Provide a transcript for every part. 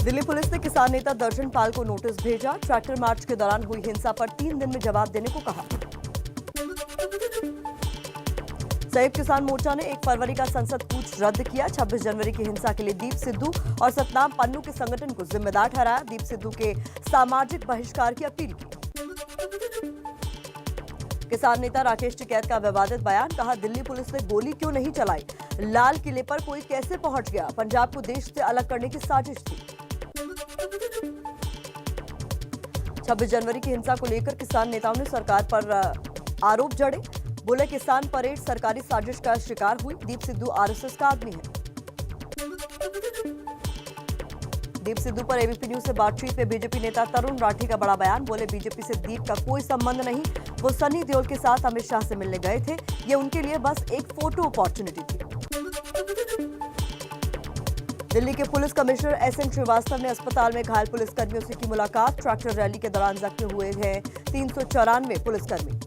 Delhi police ने किसान नेता दर्शन पाल को नोटिस भेजा। ट्रैक्टर मार्च के दौरान हुई हिंसा पर 3 दिन में जवाब देने को कहा। संयुक्त किसान मोर्चा ने 1 फरवरी का संसद कूच रद्द किया। 26 जनवरी की हिंसा के लिए दीप सिद्धू और सतनाम पन्नू के संगठन को जिम्मेदार ठहराया। दीप सिद्धू के सामाजिक बहिष्कार की अपील की। किसान नेता राकेश टिकैत का विवादित बयान, कहा दिल्ली पुलिस ने गोली क्यों नहीं चलाई, लाल किले पर कोई कैसे पहुंच गया, पंजाब को देश से अलग करने की साजिश थी। 26 जनवरी की हिंसा को लेकर किसान नेताओं ने सरकार पर आरोप जड़े। बोले किसान परेड सरकारी साजिश का शिकार हुई। दीप सिद्धू आरएसएस का आदमी है। दीप सिद्धू पर एबीपी न्यूज से बातचीत में बीजेपी नेता तरुण राठी का बड़ा बयान। बोले बीजेपी से दीप का कोई संबंध नहीं, वो सनी देओल के साथ अमित शाह से मिलने गए थे, ये उनके लिए बस एक फोटो अपॉर्चुनिटी थी। दिल्ली के पुलिस कमिश्नर एसएन श्रीवास्तव ने अस्पताल में घायल पुलिसकर्मियों से की मुलाकात। ट्रैक्टर रैली के दौरान जख्मी हुए हैं 394 पुलिसकर्मी।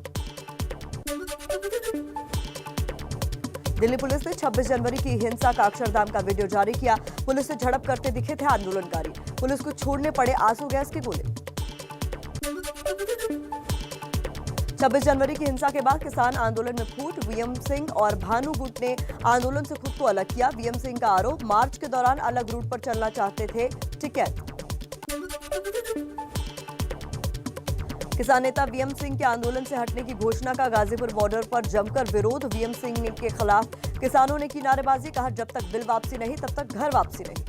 दिल्ली पुलिस ने 26 जनवरी की हिंसा का अक्षरधाम का वीडियो जारी किया। पुलिस से झड़प करते दिखे थे आंदोलनकारी। पुलिस को छोड़ने पड़े आंसू गैस के गोले। 26 जनवरी की हिंसा के बाद किसान आंदोलन में फूट। वीएम सिंह और भानु गुट ने आंदोलन से खुद को अलग किया। वीएम सिंह का आरोप, मार्च के दौरान अलग रूट पर चलना चाहते थे टिकैत। किसान नेता वीएम सिंह के आंदोलन से हटने की घोषणा का गाजीपुर बॉर्डर पर जमकर विरोध। वीएम सिंह के खिलाफ किसानों ने की नारेबाजी, कहा जब तक बिल वापसी नहीं तब तक घर वापसी नहीं।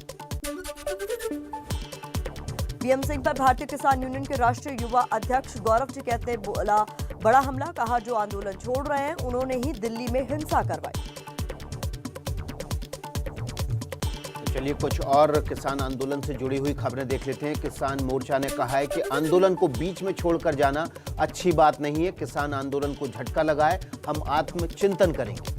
वीएम सिंह पर भारतीय किसान यूनियन के राष्ट्रीय युवा अध्यक्ष गौरव टिकैत ने बोला बड़ा हमला, कहा जो आंदोलन छोड़ रहे हैं उन्होंने ही दिल्ली में हिंसा करवाई। चलिए कुछ और किसान आंदोलन से जुड़ी हुई खबरें देख लेते हैं। किसान मोर्चा ने कहा है कि आंदोलन को बीच में छोड़कर जाना अच्छी बात नहीं है। किसान आंदोलन को झटका लगाए, हम आत्मचिंतन करेंगे।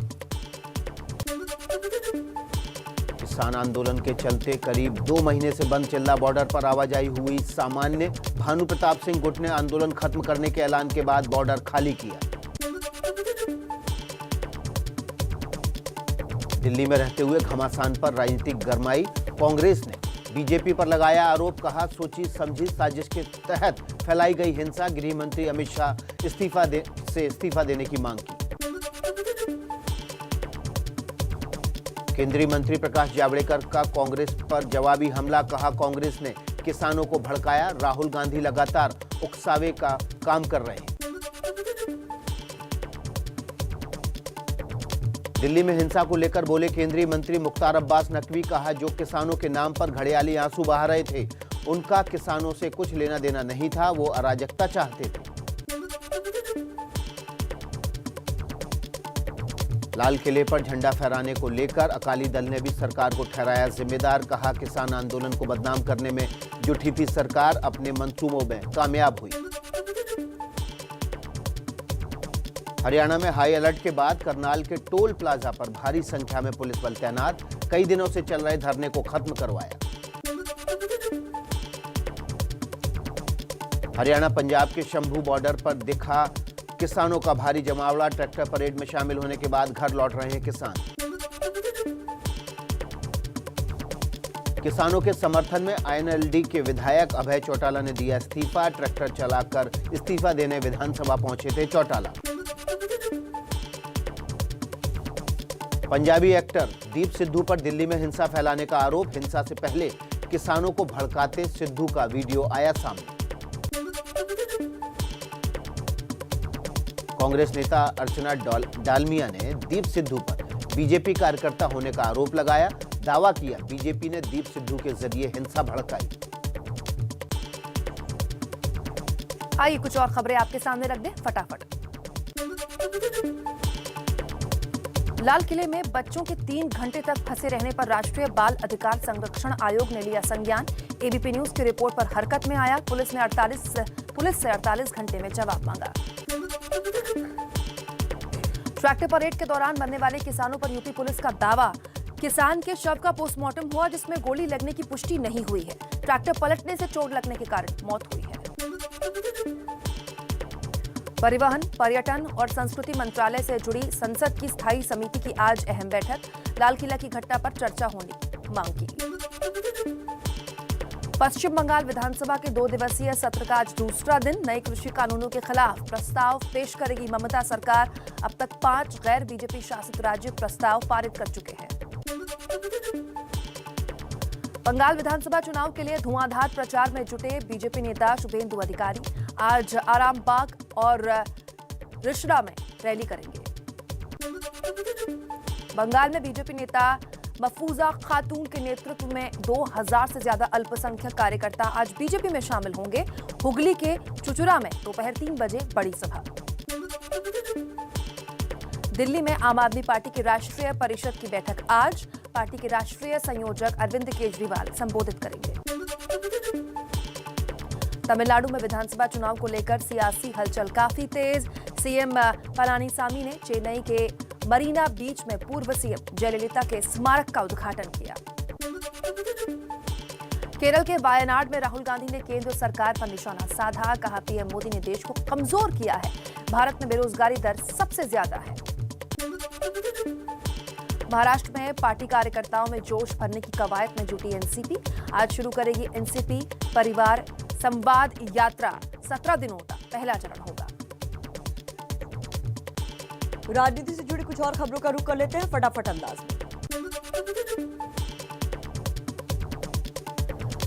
किसान आंदोलन के चलते करीब 2 महीने से बंद चिल्ला बॉर्डर पर आवाजाही हुई सामान्य। भानु प्रताप सिंह गुट ने आंदोलन खत्म करने के ऐलान के बाद बॉर्डर खाली किया। दिल्ली में रहते हुए घमासान पर राजनीतिक गरमाई। कांग्रेस ने बीजेपी पर लगाया आरोप, कहा सोची समझी साजिश के तहत फैलाई गई हिंसा। गृह मंत्री अमित शाह इस्तीफा देने की मांग की। केंद्रीय मंत्री प्रकाश जावड़ेकर का कांग्रेस पर जवाबी हमला, कहा कांग्रेस ने किसानों को भड़काया। राहुल गांधी लगातार उकसावे का काम कर रहे हैं। दिल्ली में हिंसा को लेकर बोले केंद्रीय मंत्री मुख्तार अब्बास नकवी, कहा जो किसानों के नाम पर घड़ियाली आंसू बहा रहे थे उनका किसानों से कुछ लेना देना नहीं था, वो अराजकता चाहते थे। लाल किले पर झंडा फहराने को लेकर अकाली दल ने भी सरकार को ठहराया जिम्मेदार, कहा किसान आंदोलन को बदनाम करने में जुटी थी सरकार, अपने मंसूबों में कामयाब हुई। हरियाणा में हाई अलर्ट के बाद करनाल के टोल प्लाजा पर भारी संख्या में पुलिस बल तैनात। कई दिनों से चल रहे धरने को खत्म करवाया। हरियाणा पंजाब के शंभू बॉर्डर पर दिखा किसानों का भारी जमावड़ा। ट्रैक्टर परेड में शामिल होने के बाद घर लौट रहे हैं किसान। किसानों के समर्थन में आईएनएलडी के विधायक अभय चौटाला ने दिया इस्तीफा। ट्रैक्टर चलाकर इस्तीफा देने विधानसभा पहुंचे थे चौटाला। पंजाबी एक्टर दीप सिद्धू पर दिल्ली में हिंसा फैलाने का आरोप। हिंसा से पहले किसानों को भड़काते सिद्धू का वीडियो आया सामने। कांग्रेस नेता अर्चना डालमिया ने दीप सिद्धू पर बीजेपी कार्यकर्ता होने का आरोप लगाया। दावा किया बीजेपी ने दीप सिद्धू के जरिए हिंसा भड़काई। आइए कुछ और खबरें आपके सामने रख दें फटाफट। लाल किले में बच्चों के 3 घंटे तक फंसे रहने पर राष्ट्रीय बाल अधिकार संरक्षण आयोग ने लिया संज्ञान। एबीपी न्यूज की रिपोर्ट पर हरकत में आया। पुलिस से 48 घंटे में जवाब मांगा। ट्रैक्टर परेड के दौरान मरने वाले किसानों पर यूपी पुलिस का दावा, किसान के शव का पोस्टमार्टम हुआ जिसमें गोली लगने की पुष्टि नहीं हुई है। ट्रैक्टर पलटने से चोट लगने के कारण मौत हुई है। परिवहन, पर्यटन और संस्कृति मंत्रालय से जुड़ी संसद की स्थायी समिति की आज अहम बैठक। लाल किला की घटना पर चर्चा होने की मांग की। पश्चिम बंगाल विधानसभा के 2 दिवसीय सत्र का आज दूसरा दिन। नए कृषि कानूनों के खिलाफ प्रस्ताव पेश करेगी ममता सरकार। अब तक 5 गैर बीजेपी शासित राज्य प्रस्ताव पारित कर चुके हैं। बंगाल विधानसभा चुनाव के लिए धुआंधार प्रचार में जुटे बीजेपी नेता शुभेंदु अधिकारी आज आरामबाग और रिषड़ा में रैली करेंगे। बंगाल में बीजेपी नेता मफूजा खातून के नेतृत्व में 2000 से ज्यादा अल्पसंख्यक कार्यकर्ता आज बीजेपी में शामिल होंगे। हुगली के चुचुरा में दोपहर 3 बजे बड़ी सभा। दिल्ली में आम आदमी पार्टी की राष्ट्रीय परिषद की बैठक आज। पार्टी के राष्ट्रीय संयोजक अरविंद केजरीवाल संबोधित करेंगे। तमिलनाडु में विधानसभा चुनाव को लेकर सियासी हलचल काफी तेज। सीएम पलानीसामी ने चेन्नई के मरीना बीच में पूर्व सीएम जयललिता के स्मारक का उद्घाटन किया। केरल के वायनाड में राहुल गांधी ने केंद्र सरकार पर निशाना साधा। कहा, पीएम मोदी ने देश को कमजोर किया है। भारत में बेरोजगारी दर सबसे ज्यादा है। महाराष्ट्र में पार्टी कार्यकर्ताओं में जोश भरने की कवायद में जुटी एनसीपी। आज शुरू करेगी एनसीपी परिवार संवाद यात्रा। 17 दिनों का पहला चरण होगा। राजनीति से जुड़ी कुछ और खबरों का रुख कर लेते हैं फटाफट अंदाज में।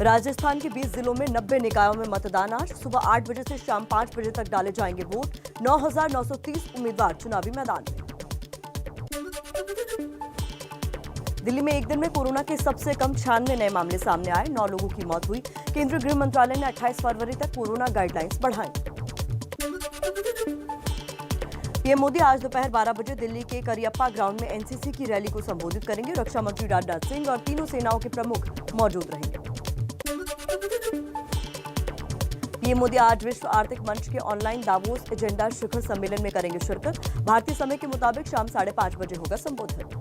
राजस्थान के 20 जिलों में 90 निकायों में मतदान आज। सुबह 8 बजे से शाम 5 बजे तक डाले जाएंगे वोट। 9,930 उम्मीदवार चुनावी मैदान में। दिल्ली में एक दिन में कोरोना के सबसे कम 96 नए मामले सामने आए। 9 लोगों की मौत हुई। केंद्रीय गृह मंत्रालय ने 28 फरवरी तक कोरोना गाइडलाइंस बढ़ाई। पीएम मोदी आज दोपहर 12 बजे दिल्ली के करियप्पा ग्राउंड में एनसीसी की रैली को संबोधित करेंगे। रक्षा मंत्री राजनाथ सिंह और तीनों सेनाओं के प्रमुख मौजूद रहेंगे। पीएम मोदी आज विश्व आर्थिक मंच के ऑनलाइन दावोस एजेंडा शिखर सम्मेलन में करेंगे शिरकत। भारतीय समय के मुताबिक शाम 5:30 बजे होगा संबोधन।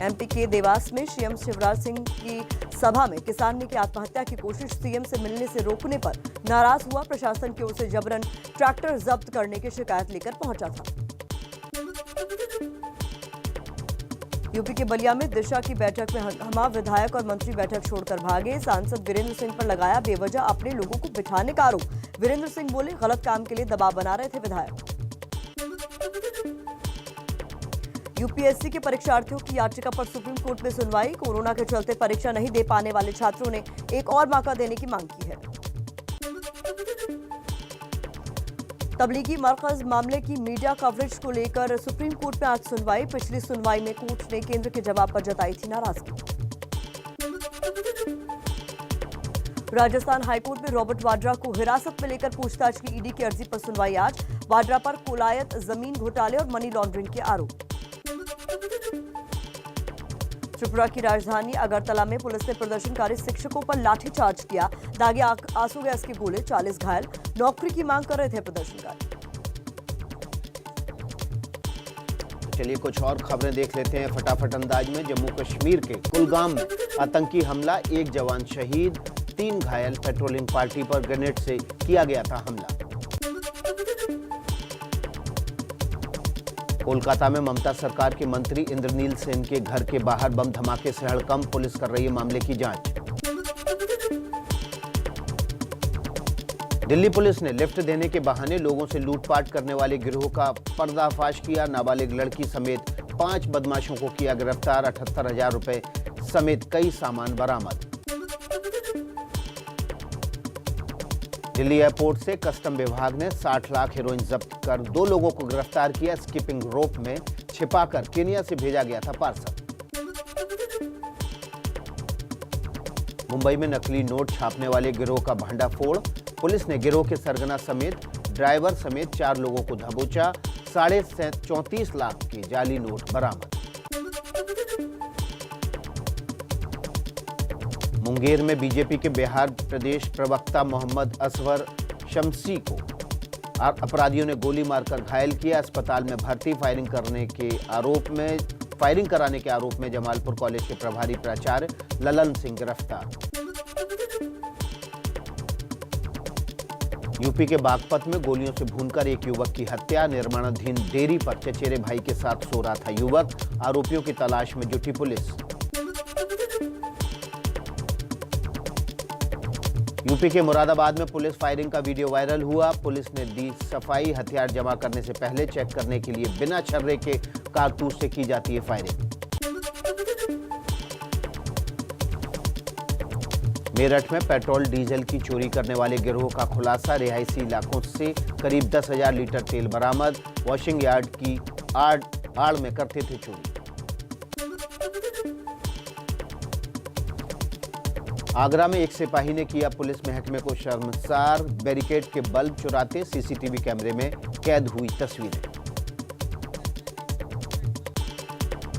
एमपी के देवास में सीएम शिवराज सिंह की सभा में किसान ने की आत्महत्या की कोशिश। सीएम से मिलने से रोकने पर नाराज हुआ। प्रशासन की ओर से जबरन ट्रैक्टर जब्त करने की शिकायत लेकर पहुंचा था। यूपी के बलिया में दिशा की बैठक में हंगामा। विधायक और मंत्री बैठक छोड़कर भागे। सांसद वीरेंद्र सिंह पर लगाया बेवजह अपने लोगों को बिठाने का आरोप। वीरेंद्र सिंह बोले, गलत काम के लिए दबाव बना रहे थे विधायक। यूपीएससी के परीक्षार्थियों की याचिका पर सुप्रीम कोर्ट में सुनवाई। कोरोना के चलते परीक्षा नहीं दे पाने वाले छात्रों ने एक और मौका देने की मांग की है। तबलीगी मरकज मामले की मीडिया कवरेज को लेकर सुप्रीम कोर्ट में आज सुनवाई। पिछली सुनवाई में कोर्ट ने केंद्र के जवाब पर जताई थी नाराजगी। राजस्थान हाईकोर्ट में रॉबर्ट वाड्रा को हिरासत में लेकर पूछताछ की ईडी की अर्जी पर सुनवाई आज। वाड्रा पर कोलायत जमीन घोटाले और मनी लॉन्ड्रिंग के आरोप। त्रिपुरा की राजधानी अगरतला में पुलिस ने प्रदर्शनकारी शिक्षकों पर लाठीचार्ज किया। दागे आंसू गैस के गोले, 40 घायल। नौकरी की मांग कर रहे थे प्रदर्शनकारी। चलिए कुछ और खबरें देख लेते हैं फटाफट अंदाज में। जम्मू कश्मीर के कुलगाम में आतंकी हमला, 1 जवान शहीद, 3 घायल। पेट्रोलिंग पार्टी पर ग्रेनेड से किया गया था हमला। कोलकाता में ममता सरकार के मंत्री इंद्रनील सेन के घर के बाहर बम धमाके से हड़कंप। पुलिस कर रही है मामले की जांच। दिल्ली पुलिस ने लिफ्ट देने के बहाने लोगों से लूटपाट करने वाले गिरोह का पर्दाफाश किया। नाबालिग लड़की समेत 5 बदमाशों को किया गिरफ्तार। 78,000 रुपए समेत कई सामान बरामद। दिल्ली एयरपोर्ट से कस्टम विभाग ने 60 लाख हेरोइन जब्त कर 2 लोगों को गिरफ्तार किया। स्कीपिंग रोप में छिपाकर केनिया से भेजा गया था पार्सल। मुंबई में नकली नोट छापने वाले गिरोह का भंडाफोड़। पुलिस ने गिरोह के सरगना समेत ड्राइवर समेत 4 लोगों को दबोचा। 34.5 लाख के जाली नोट बरामद। मुंगेर में बीजेपी के बिहार प्रदेश प्रवक्ता मोहम्मद असवर शमसी को अपराधियों ने गोली मारकर घायल किया। अस्पताल में भर्ती। फायरिंग कराने के आरोप में जमालपुर कॉलेज के प्रभारी प्राचार्य ललन सिंह गिरफ्तार। यूपी के बागपत में गोलियों से भूनकर एक युवक की हत्या। निर्माणाधीन डेयरी पर चचेरे भाई के साथ सो रहा था युवक। आरोपियों की तलाश में जुटी पुलिस। यूपी के मुरादाबाद में पुलिस फायरिंग का वीडियो वायरल हुआ। पुलिस ने दी सफाई। हथियार जमा करने से पहले चेक करने के लिए बिना छर्रे के कारतूस से की जाती है फायरिंग। मेरठ में पेट्रोल डीजल की चोरी करने वाले गिरोह का खुलासा। रिहायशी इलाकों से करीब 10,000 लीटर तेल बरामद। वॉशिंग यार्ड की आड़ में करते थे चोरी। आगरा में एक सिपाही ने किया पुलिस महकमे को शर्मसार। बैरिकेड के बल्ब चुराते सीसीटीवी कैमरे में कैद हुई तस्वीरें।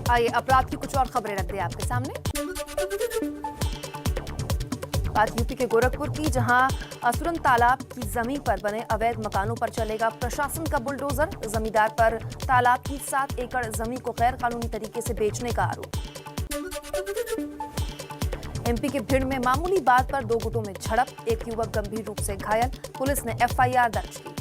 आइए अपराध की कुछ और खबरें रख दें आपके सामने। बात यूपी के गोरखपुर की, जहां असुरन तालाब की जमीन पर बने अवैध मकानों पर चलेगा प्रशासन का बुलडोजर। जमींदार पर तालाब की 7 एकड़ जमीन को गैर कानूनी तरीके से बेचने का आरोप। एमपी के भिंड में मामूली बात पर 2 गुटों में झड़प। एक युवक गंभीर रूप से घायल। पुलिस ने एफआईआर दर्ज की।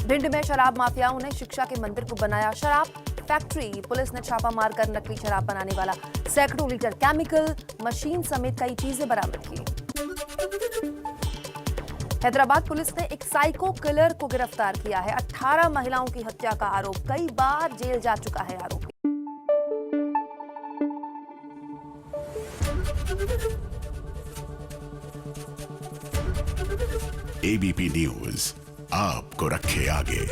भिंड में शराब माफियाओं ने शिक्षा के मंदिर को बनाया शराब फैक्ट्री। पुलिस ने छापा मारकर नकली शराब बनाने वाला सैकड़ों लीटर केमिकल, मशीन समेत कई चीजें बरामद की। हैदराबाद पुलिस ने एक साइको किलर को गिरफ्तार किया है। 18 महिलाओं की हत्या का आरोप। कई बार जेल जा चुका है आरोपी। एबीपी न्यूज आपको रखे आगे।